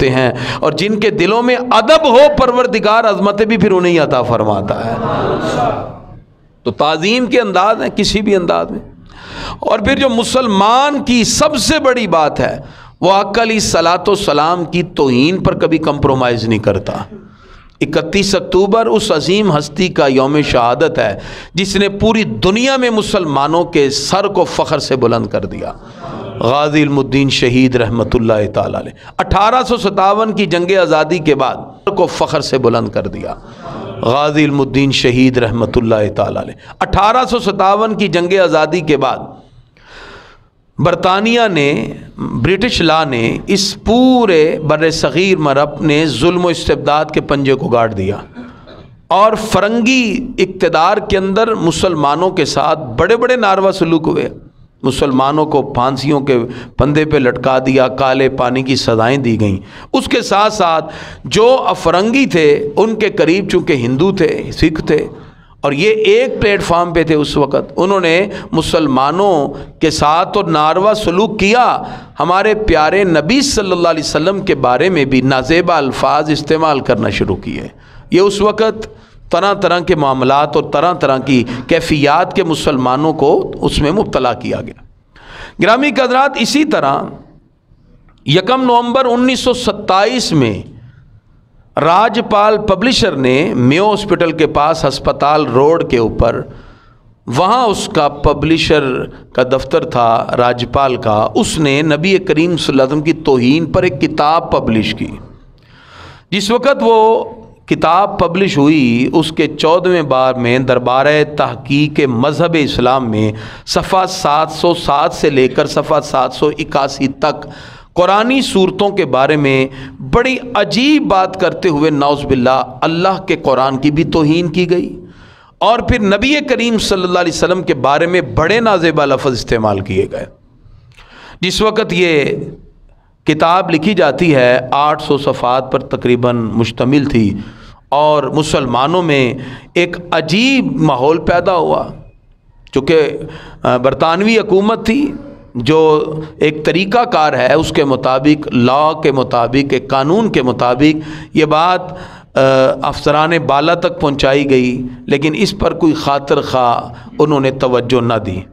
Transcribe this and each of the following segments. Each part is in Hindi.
होते हैं, और जिनके दिलों में अदब हो परवरदिगार अज़मतें भी फिर उन्हें अता फरमाता है। तो ताज़ीम के अंदाज हैं किसी भी अंदाज में। और फिर जो मुसलमान की सबसे बड़ी बात है वो आका अलैहिस्सलातो सलाम की तौहीन पर कभी कंप्रोमाइज़ नहीं करता। 31 अक्टूबर उस अजीम हस्ती का यौम शहादत है जिसने पूरी दुनिया में मुसलमानों के सर को फ़ख्र से बुलंद कर दिया। गाज़ी इल्मुद्दीन शहीद रहमतुल्लाह ताला अलैह 1857 की जंग आज़ादी के बाद को फ़ख्र से बुलंद कर दिया। गाज़ी इल्मुद्दीन शहीद रहमतुल्लाह ताला अलैह 1857 की जंग आज़ादी के बाद बरतानिया ने, ब्रिटिश ला ने इस पूरे बर्रे सग़ीर में अपने जुल्म व इस्तिबदाद के पंजे को गाड़ दिया और फरंगी इक़्तिदार के अंदर मुसलमानों के साथ बड़े बड़े नारवा सलूक हुए। मुसलमानों को फांसियों के फंदे पे लटका दिया, काले पानी की सज़ाएँ दी गईं। उसके साथ साथ जो अफरंगी थे उनके करीब चूँकि हिंदू थे, सिख थे, और ये एक प्लेटफार्म पे थे उस वक़्त, उन्होंने मुसलमानों के साथ तो नारवा सलूक किया। हमारे प्यारे नबी सल्लल्लाहु अलैहि वसल्लम के बारे में भी नाज़ेबा अल्फाज इस्तेमाल करना शुरू किए। ये उस वक़्त तरह तरह के मामलात और तरह तरह की कैफियत के मुसलमानों को उसमें मुब्तला किया गया। गिरामी हज़रात, इसी तरह 1 नवंबर 1927 में राजपाल पब्लिशर ने मेयो हॉस्पिटल के पास अस्पताल रोड के ऊपर, वहाँ उसका पब्लिशर का दफ्तर था राजपाल का, उसने नबी करीम सल्लल्लाहु अलैहि वसल्लम की तौहीन पर एक किताब पब्लिश की। जिस वक़्त वो किताब पब्लिश हुई उसके 14वें बार में दरबार तहकीक मज़हब इस्लाम में सफ़ा 707 से लेकर सफ़ा 781 तक कुरानी सूरतों के बारे में बड़ी अजीब बात करते हुए नौज़ बिल्लाह अल्लाह के कुरान की भी तौहीन की गई, और फिर नबी करीम सल्लल्लाहु अलैहि वसल्लम के बारे में बड़े नाज़ेबा लफ्ज़ इस्तेमाल किए गए। जिस वक़्त ये किताब लिखी जाती है 800 सफ़ात पर तकरीबन मुश्तमिल थी, और मुसलमानों में एक अजीब माहौल पैदा हुआ। चूँकि बरतानवी हुकूमत थी जो एक तरीक़ा कार है, उसके मुताबिक, लॉ के मुताबिक, एक कानून के मुताबिक ये बात अफसरान बाला तक पहुंचाई गई, लेकिन इस पर कोई खातिर खा उन्होंने तवज्जो न दी।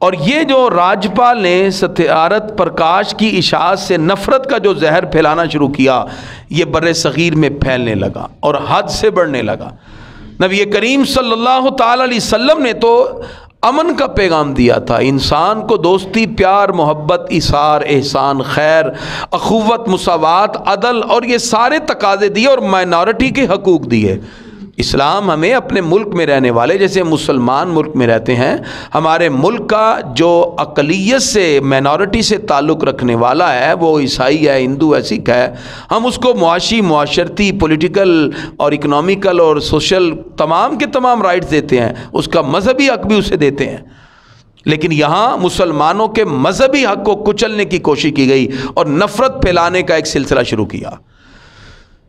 और ये जो राज्यपाल ने सत्यारत प्रकाश की इशाअत से नफ़रत का जो जहर फैलाना शुरू किया, ये बर्रे सग़ीर में फैलने लगा और हद से बढ़ने लगा। नबी करीम सल्लल्लाहु ताला अलैहि वसल्लम ने तो अमन का पैगाम दिया था, इंसान को दोस्ती, प्यार, मोहब्बत, इसार, एहसान, खैर, अखुवत, मुसावात, अदल और ये सारे तकाज़े दिए और माइनॉरिटी के हकूक़ दिए। इस्लाम हमें अपने मुल्क में रहने वाले, जैसे मुसलमान मुल्क में रहते हैं, हमारे मुल्क का जो अक़लियत से, माइनॉरिटी से ताल्लुक़ रखने वाला है, वो ईसाई है, हिंदू है, सिख है, हम उसको मुआशी, मुआशरती, पॉलिटिकल और इकनॉमिकल और सोशल तमाम के तमाम राइट्स देते हैं, उसका मजहबी हक़ भी उसे देते हैं। लेकिन यहाँ मुसलमानों के मजहबी हक़ को कुचलने की कोशिश की गई और नफ़रत फैलाने का एक सिलसिला शुरू किया।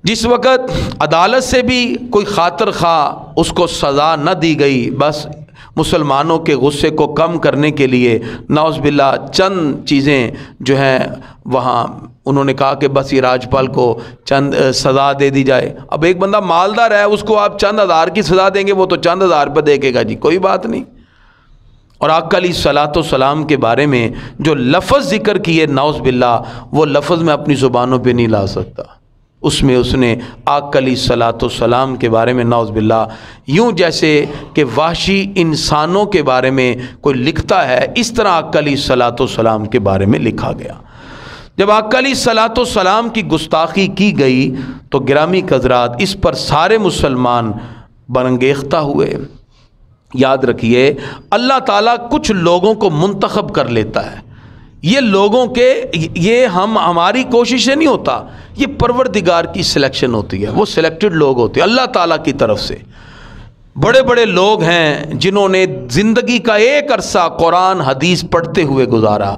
जिस वक़्त अदालत से भी कोई खातिर खा उसको सज़ा न दी गई, बस मुसलमानों के गुस्से को कम करने के लिए नौज़ बिल्लाह चंद चीज़ें जो हैं वहाँ उन्होंने कहा कि बस ये राज्यपाल को चंद सज़ा दे दी जाए। अब एक बंदा मालदार है, उसको आप चंद हज़ार की सज़ा देंगे, वो तो चंद हज़ार रुपये देगा जी, कोई बात नहीं। और आका अलैहिस्सलातो सलाम के बारे में जो लफ्ज़ ज़िक्र किए नौज़ बिल्लाह, वो लफ्ज़ मैं अपनी ज़ुबानों पे नहीं ला सकता। उसमें उसने आका अलैहिस्सलातो सलाम के बारे में नौज़ बिल्लाह यूँ जैसे कि वहशी इंसानों के बारे में कोई लिखता है, इस तरह आका अलैहिस्सलातो सलाम के बारे में लिखा गया। जब आका अलैहिस्सलातो सलाम की गुस्ताखी की गई तो गिरामी हज़रात इस पर सारे मुसलमान बरंगेख्ता हुए। याद रखिए, अल्लाह ताला कुछ लोगों को मुंतखब कर लेता है, ये लोगों के, ये हमारी कोशिश से नहीं होता, ये परवरदिगार की सिलेक्शन होती है, वो सिलेक्टेड लोग होते हैं अल्लाह ताला की तरफ से। बड़े बड़े लोग हैं जिन्होंने ज़िंदगी का एक अरसा कुरान हदीस पढ़ते हुए गुजारा,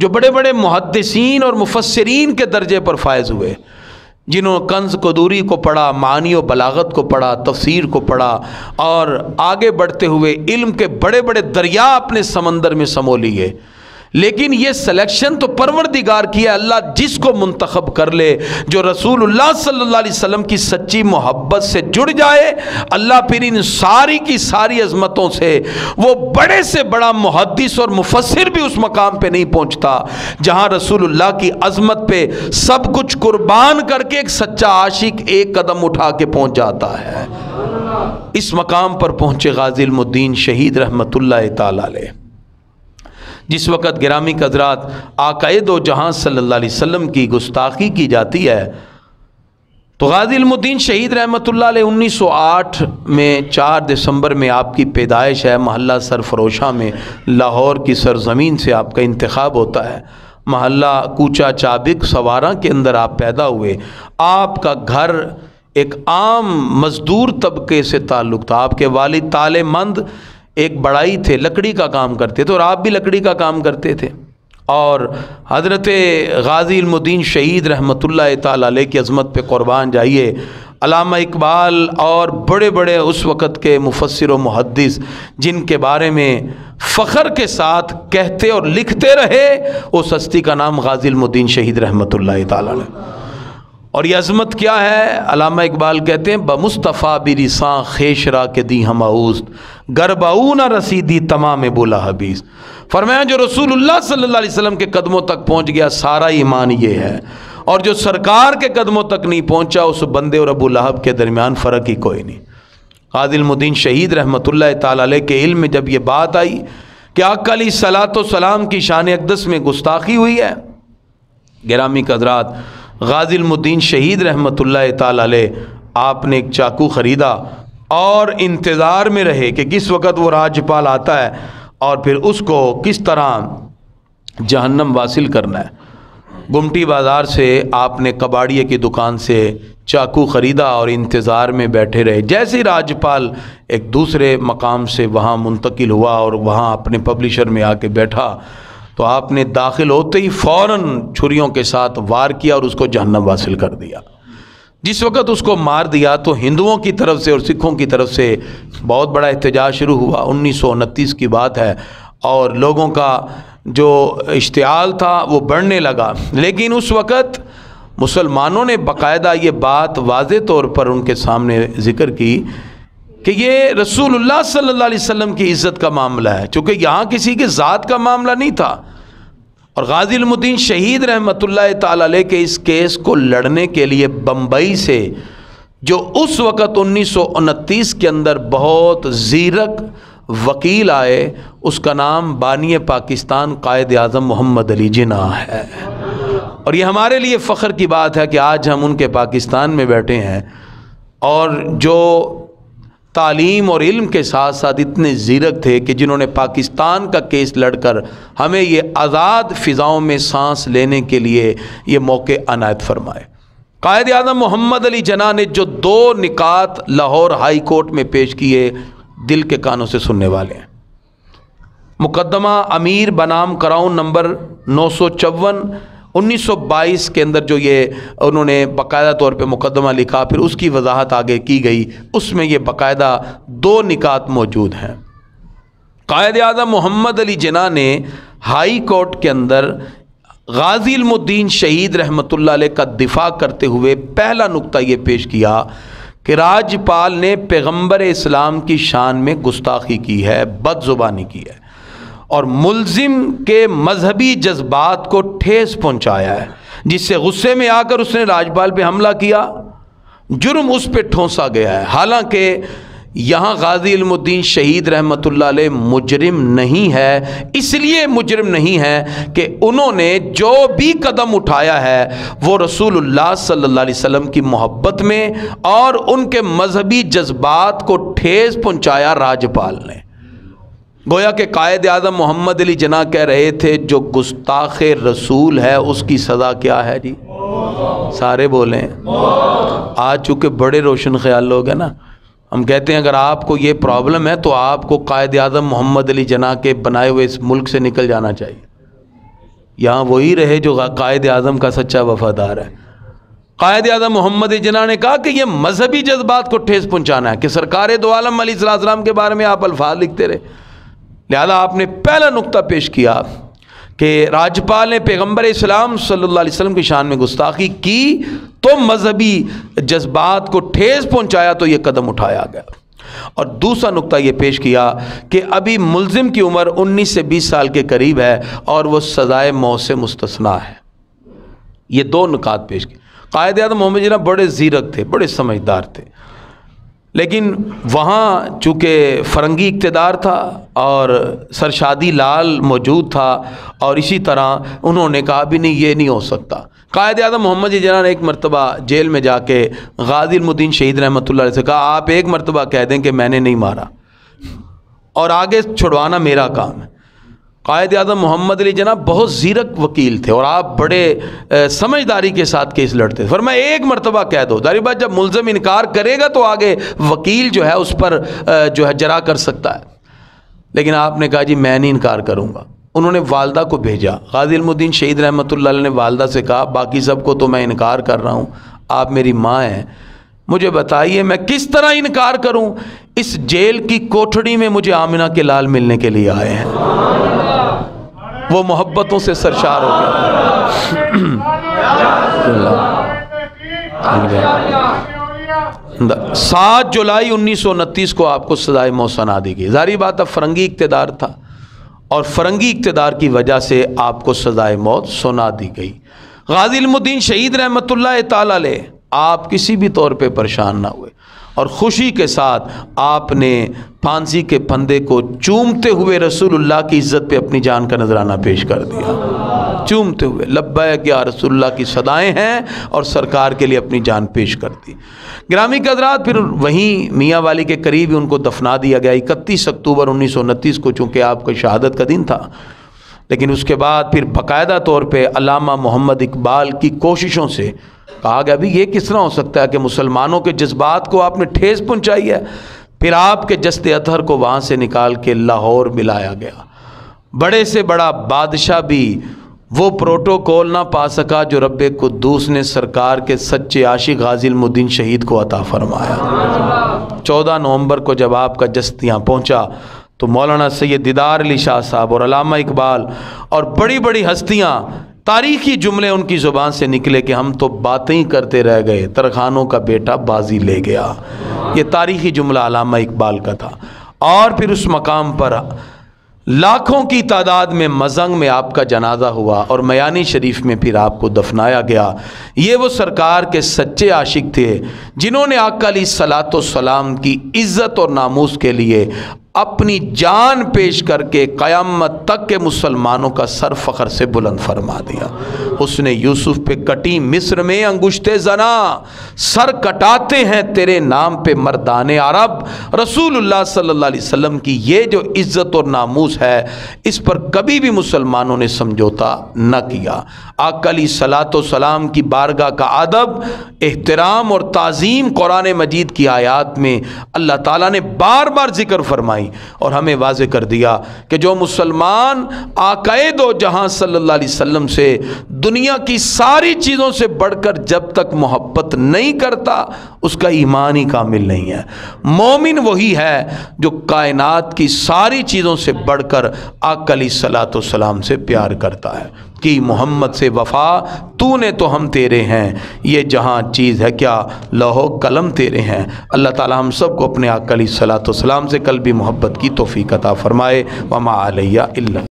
जो बड़े बड़े मुहद्दिसीन और मुफस्सिरीन के दर्जे पर फायज़ हुए, जिन्होंने कंज़ कदूरी को पढ़ा, मानी व बलागत को पढ़ा, तफसीर को पढ़ा और आगे बढ़ते हुए इल्म के बड़े बड़े दरिया अपने समंदर में समो लिए। लेकिन ये सिलेक्शन तो परवरदिगार की है। अल्लाह जिसको मुंतखब कर ले, जो रसूलुल्लाह सल्लल्लाहु अलैहि वसल्लम की सच्ची मोहब्बत से जुड़ जाए, अल्लाह फिर इन सारी की सारी अजमतों से, वो बड़े से बड़ा मुहद्दिस और मुफस्सिर भी उस मकाम पे नहीं पहुंचता जहां रसूलुल्लाह की अजमत पे सब कुछ कुर्बान करके एक सच्चा आशिक एक कदम उठा के पहुंच जाता है। इस मकाम पर पहुंचे गाजी इल्मुद्दीन शहीद रहमतुल्लाह तआला अलैह। जिस वक़्त गिरामी हज़रात आक़ाए दो जहां सल्लल्लाहु अलैहि वसल्लम की गुस्ताखी की जाती है, तो गाजी इल्मुद्दीन शहीद रहमतुल्लाह अलैह 1908 में 4 दिसंबर में आपकी पैदाइश है। महल्ला सरफरोशा में लाहौर की सरजमीन से आपका इंतखाब होता है। महल्ला कूचा चाबिक सवारा के अंदर आप पैदा हुए। आपका घर एक आम मज़दूर तबके से ताल्लुक़ था। आपके वालिद तालेमंद एक बड़ाई थे, लकड़ी का काम करते थे और आप भी लकड़ी का काम करते थे। और हज़रत गाजी इल्मुद्दीन शहीद रहमतुल्लाह तआला अलैह की अज़मत पे क़ुरबान जाइए। अल्लामा इकबाल और बड़े बड़े उस वक़्त के मुफस्सिर व मुहद्दिस जिनके बारे में फ़ख्र के साथ कहते और लिखते रहे, उस हस्ती का नाम गाजी इल्मुद्दीन शहीद रहमतुल्लाह तआला अलैह। और ये अज़मत क्या है? अल्लामा इकबाल कहते हैं, बमुस्तफ़ा बिरिसां खेशरा के दी हम आउस्त गरबाऊ न रसीदी तमाम बोला हबीस। फरमाया जो रसूलुल्लाह सल्लल्लाहु अलैहि वसल्लम के कदमों तक पहुँच गया सारा ईमान ये है, और जो सरकार के कदमों तक नहीं पहुँचा उस बंदे और अबू लहब के दरमियान फ़र्क ही कोई नहीं। गाज़ी इल्मुद्दीन शहीद रहमतुल्लाह तआला अलैह के इल्म में जब ये बात आई कि आका अलैहिस्सलातु वस्सलाम की शान अक़दस में गुस्ताखी हुई है, गिरामी हज़रात गाज़ी इल्मुद्दीन शहीद रहमतुल्लाह तआला अलैह आपने एक चाकू ख़रीदा और इंतज़ार में रहे कि किस वक़्त वो राज्यपाल आता है और फिर उसको किस तरह जहन्नम वासिल करना है। गुमटी बाज़ार से आपने कबाड़िए की दुकान से चाकू ख़रीदा और इंतज़ार में बैठे रहे। जैसे ही राज्यपाल एक दूसरे मकाम से वहाँ मुंतकिल हुआ और वहाँ अपने पब्लिशर में आके बैठा, तो आपने दाखिल होते ही फ़ौरन छुरियों के साथ वार किया और उसको जहन्नम वासिल कर दिया। जिस वक़्त उसको मार दिया तो हिंदुओं की तरफ से और सिखों की तरफ से बहुत बड़ा एहतजाज शुरू हुआ। 1929 की बात है और लोगों का जो इश्तिआल था वो बढ़ने लगा। लेकिन उस वक़्त मुसलमानों ने बाकायदा ये बात वाज़े तौर पर उनके सामने ज़िक्र की कि ये रसूलुल्लाह सल्लल्लाहु अलैहि वसल्लम की इज़्ज़त का मामला है, चूँकि यहाँ किसी के ज़ात का मामला नहीं था। और गाज़ी इल्मुद्दीन शहीद रहमतुल्लाह तआला अलैह के इस केस को लड़ने के लिए बम्बई से जो उस वक़्त 1929 के अंदर बहुत ज़ीरक वकील आए, उसका नाम बानी पाकिस्तान कायद आज़म मोहम्मद अली जिन्ना है। और ये हमारे लिए फ़ख्र की बात है कि आज हम उनके पाकिस्तान में बैठे हैं और जो तालीम और इल्म के साथ साथ इतने ज़ीरक थे कि जिन्होंने पाकिस्तान का केस लड़कर हमें ये आज़ाद फ़िज़ाओं में सांस लेने के लिए ये मौके अनायत फरमाए। कायद आज़म मोहम्मद अली जिन्ना ने जो 2 निकात लाहौर हाई कोर्ट में पेश किए, दिल के कानों से सुनने वाले हैं। मुकदमा अमीर बनाम कराउन नंबर 954 1922 के अंदर जो ये उन्होंने बाकायदा तौर पे मुकदमा लिखा, फिर उसकी वजाहत आगे की गई। उसमें ये बाकायदा 2 निकात मौजूद हैं। कायद आज़म मोहम्मद अली जिन्ना ने हाई कोर्ट के अंदर गाज़ी इल्मुद्दीन शहीद रहमतुल्लाह अलैह का दिफा करते हुए पहला नुक्ता ये पेश किया कि राज्यपाल ने पैगम्बर इस्लाम की शान में गुस्ताखी की है, बदजुबानी की है और मुल्जिम के मजहबी जज्बात को ठेस पहुंचाया है, जिससे गुस्से में आकर उसने राज्यपाल पे हमला किया। जुर्म उस पे ठोंसा गया है। हालांकि यहाँ गाज़ी इल्मुद्दीन शहीद रहमतुल्लाह अलैह मुजरिम नहीं है। इसलिए मुजरिम नहीं है कि उन्होंने जो भी कदम उठाया है वो रसूलुल्लाह सल्लल्लाहु अलैहि वसल्लम की मोहब्बत में और उनके मजहबी जज्बात को ठेस पहुँचाया राज्यपाल ने। गोया के कायद आज़म मोहम्मद अली जिन्ना कह रहे थे जो गुस्ताख रसूल है उसकी सज़ा क्या है जी? सारे बोलें। आज चूँकि बड़े रोशन ख्याल लोग हैं ना, हम कहते हैं अगर आपको ये प्रॉब्लम है तो आपको कायद आज़म मोहम्मद अली जिन्ना के बनाए हुए इस मुल्क से निकल जाना चाहिए। यहाँ वही रहे जो कायद आज़म का सच्चा वफादार है। कायद आज़म मोहम्मद अली जिन्ना ने कहा कि ये मजहबी जज्बात को ठेस पहुँचाना है कि सरकार दो आलम अलैहिस्सलाम के बारे में आप अल्फाज लिखते रहे। लिहाजा आपने पहला नुक्ता पेश किया कि राज्यपाल ने पैगम्बर इस्लाम सल्लल्लाहु अलैहि वसल्लम की शान में गुस्ताखी की तो मजहबी जज्बात को ठेस पहुंचाया तो ये कदम उठाया गया। और दूसरा नुक्ता ये पेश किया कि अभी मुल्जिम की उम्र 19 से 20 साल के करीब है और वो सज़ाए मौत से मुस्तस्ना है। ये दो नुकात पेश किए। कायद-ए-आज़म मोहम्मद जिन्ना बड़े ज़ीरक थे, बड़े समझदार थे, लेकिन वहाँ चूँकि फ़रंगी इक़्तिदार था और सरशादी लाल मौजूद था और इसी तरह उन्होंने कहा भी नहीं, ये नहीं हो सकता। कायद-ए-आज़म मोहम्मद जिन्ना ने एक मरतबा जेल में जाके गाज़ी उल-मुद्दीन शहीद रहमतुल्लाह अलैह से कहा, आप एक मरतबा कह दें कि मैंने नहीं मारा और आगे छुड़वाना मेरा काम है। कायद-ए-आज़म मोहम्मद अली जिन्ना बहुत ज़ीरक वकील थे और आप बड़े समझदारी के साथ केस लड़ते थे। फरमाया एक मरतबा कह दो, जारी बात जब मुल्ज़िम इनकार करेगा तो आगे वकील जो है उस पर जो है जरा कर सकता है, लेकिन आपने कहा जी मैं नहीं इनकार करूँगा। उन्होंने वालदा को भेजा, गाज़ी उल-मुद्दीन शहीद रहमतुल्लाह अलैह ने वालदा से कहा बाकी सबको तो मैं इनकार कर रहा हूँ, आप मेरी माँ हैं, मुझे बताइए मैं किस तरह इनकार करूँ। इस जेल की कोठड़ी में मुझे आमिना के लाल मिलने के लिए आए हैं। वो मोहब्बतों से सरशार हो गया। 7 जुलाई 1929 को आपको सज़ाए मौत सुना दी गई। जारी बात अब फ़रंगी इक़्तिदार था और फ़रंगी इक़्तिदार की वजह से आपको सज़ाए मौत सुना दी गई। गाज़ी उल-मुद्दीन शहीद रहमतुल्लाह तआला अलैह आप किसी भी तौर पे परेशान ना हुए और ख़ुशी के साथ आपने फांसी के फंदे को चूमते हुए रसूलुल्लाह की इज़्ज़त पे अपनी जान का नजराना पेश कर दिया। चूमते हुए लब्बैक या रसूलुल्लाह की सदाएं हैं और सरकार के लिए अपनी जान पेश कर दी। गिरामी के हज़रात, फिर वहीं मियाँ वाली के करीब ही उनको दफना दिया गया 31 अक्टूबर 1929 को, चूँकि आपकी शहादत का दिन था। लेकिन उसके बाद फिर बाकायदा तौर पर अल्लामा मोहम्मद इकबाल की कोशिशों से कहा गया भी ये किस तरह हो सकता है कि मुसलमानों के जज्बात को आपने ठेस पहुंचाई है। फिर आपके जस्ते अतहर को वहाँ से निकाल के लाहौर मिलाया गया। बड़े से बड़ा बादशाह भी वो प्रोटोकॉल ना पा सका जो रब्बे कुद्दूस ने सरकार के सच्चे आशिक गाज़ी उल-मुद्दीन शहीद को अता फरमाया। 14 नवंबर को जब आपका जस्त यहाँ पहुँचा तो मौलाना सैयद दीदार अली शाह साहब और अल्लामा इकबाल और बड़ी बड़ी हस्तियाँ, तारीखी जुमले उनकी ज़ुबान से निकले कि हम तो बातें ही करते रह गए, तरखानों का बेटा बाजी ले गया। ये तारीखी जुमला अल्लामा इकबाल का था। और फिर उस मकाम पर लाखों की तादाद में मजंग में आपका जनाजा हुआ और मयानी शरीफ में फिर आपको दफनाया गया। ये वो सरकार के सच्चे आशिक थे जिन्होंने आका अलैहिस्सलातो सलाम की इज़्ज़त और नामूस के लिए अपनी जान पेश करके क़यामत तक के मुसलमानों का सर फ़ख्र से बुलंद फरमा दिया। उसने यूसुफ पे कटी मिस्र में अंगुश्ते जना, सर कटाते हैं तेरे नाम पे मर्दाने अरब। रसूलुल्लाह सल्लल्लाहु अलैहि वसल्लम की ये जो इज़्ज़त और नामूस है, इस पर कभी भी मुसलमानों ने समझौता न किया। आका अलैहिस्सलातो सलाम की बारगाह का अदब, एहतराम और ताज़ीम कुरान मजीद की आयात में अल्लाह ताला ने बार बार जिक्र फरमाई और हमें वाज़े कर दिया कि जो मुसलमान आकाए दो जहां सल्लल्लाहु अलैहि वसल्लम से दुनिया की सारी चीज़ों से बढ़कर जब तक मोहब्बत नहीं करता उसका ईमान ही कामिल नहीं है। मोमिन वही है जो कायनात की सारी चीज़ों से बढ़कर आका अलैहिस्सलातो सलाम से प्यार करता है कि मोहम्मद से वफ़ा तूने तो हम तेरे हैं, ये जहाँ चीज़ है क्या लौहो कलम तेरे हैं। अल्लाह ताला हम सब को अपने आका अलैहिस्सलातो सलाम से कल भी मोहब्बत की तौफ़ीक़ अता फ़रमाए। वमा अलैया इल्ला।